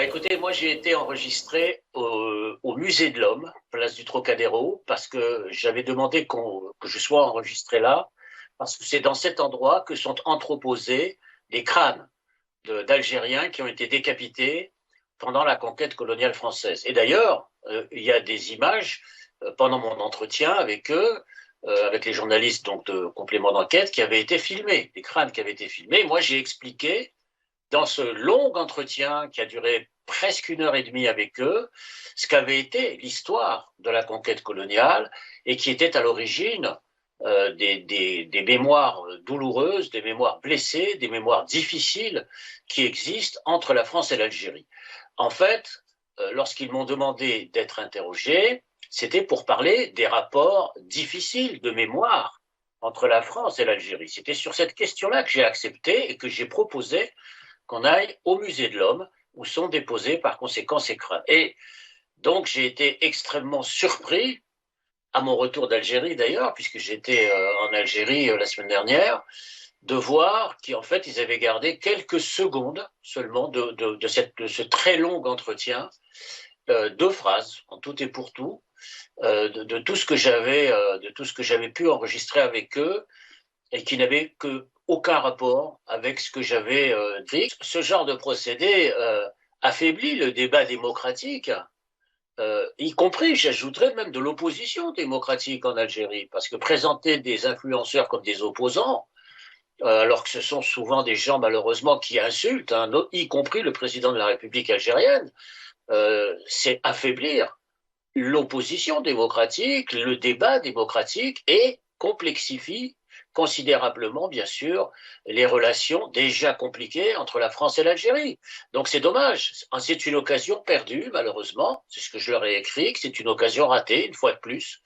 Écoutez, moi j'ai été enregistré au Musée de l'Homme, place du Trocadéro, parce que j'avais demandé que je sois enregistré là, parce que c'est dans cet endroit que sont entreposés les crânes d'Algériens qui ont été décapités pendant la conquête coloniale française. Et d'ailleurs, il y a des images pendant mon entretien avec eux, avec les journalistes donc de complément d'enquête, qui avaient été filmés, des crânes qui avaient été filmés. Moi j'ai expliqué dans ce long entretien qui a duré presque 1 heure et demie avec eux, ce qu'avait été l'histoire de la conquête coloniale et qui était à l'origine des mémoires douloureuses, des mémoires blessées, des mémoires difficiles qui existent entre la France et l'Algérie. En fait, lorsqu'ils m'ont demandé d'être interrogé, c'était pour parler des rapports difficiles de mémoire entre la France et l'Algérie. C'était sur cette question-là que j'ai accepté et que j'ai proposé qu'on aille au Musée de l'Homme, où sont déposés par conséquent ces crânes. Et donc j'ai été extrêmement surpris, à mon retour d'Algérie d'ailleurs, puisque j'étais en Algérie la semaine dernière, de voir qu'en fait ils avaient gardé quelques secondes seulement de ce très long entretien, 2 phrases en tout et pour tout, de tout ce que j'avais pu enregistrer avec eux et qui n'avait aucun rapport avec ce que j'avais dit. Ce genre de procédé affaiblit le débat démocratique, y compris, j'ajouterais même de l'opposition démocratique en Algérie, parce que présenter des influenceurs comme des opposants, alors que ce sont souvent des gens malheureusement qui insultent, hein, y compris le président de la République algérienne, c'est affaiblir l'opposition démocratique, le débat démocratique et complexifie considérablement, bien sûr, les relations déjà compliquées entre la France et l'Algérie. Donc c'est dommage. C'est une occasion perdue, malheureusement. C'est ce que je leur ai écrit, que c'est une occasion ratée, une fois de plus.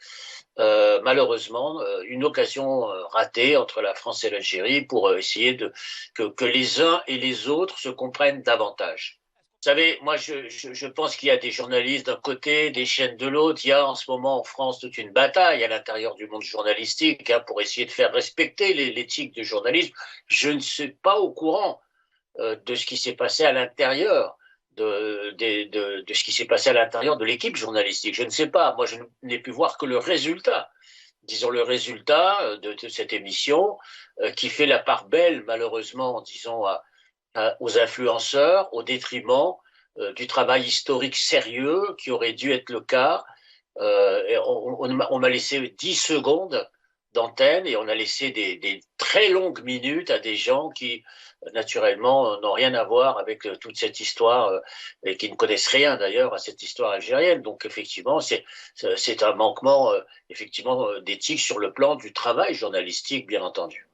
Malheureusement, une occasion ratée entre la France et l'Algérie pour essayer que les uns et les autres se comprennent davantage. Vous savez, moi, je pense qu'il y a des journalistes d'un côté, des chaînes de l'autre. Il y a en ce moment en France toute une bataille à l'intérieur du monde journalistique, hein, pour essayer de faire respecter l'éthique du journalisme. Je ne suis pas au courant de ce qui s'est passé à l'intérieur de ce qui s'est passé à l'intérieur de l'équipe journalistique. Je ne sais pas. Moi, je n'ai pu voir que le résultat. Disons le résultat de cette émission qui fait la part belle, malheureusement, disons, aux influenceurs au détriment du travail historique sérieux qui aurait dû être le cas. On m'a laissé 10 secondes d'antenne et on a laissé des très longues minutes à des gens qui, naturellement, n'ont rien à voir avec toute cette histoire et qui ne connaissent rien d'ailleurs à cette histoire algérienne. Donc, effectivement, c'est un manquement effectivement d'éthique sur le plan du travail journalistique, bien entendu.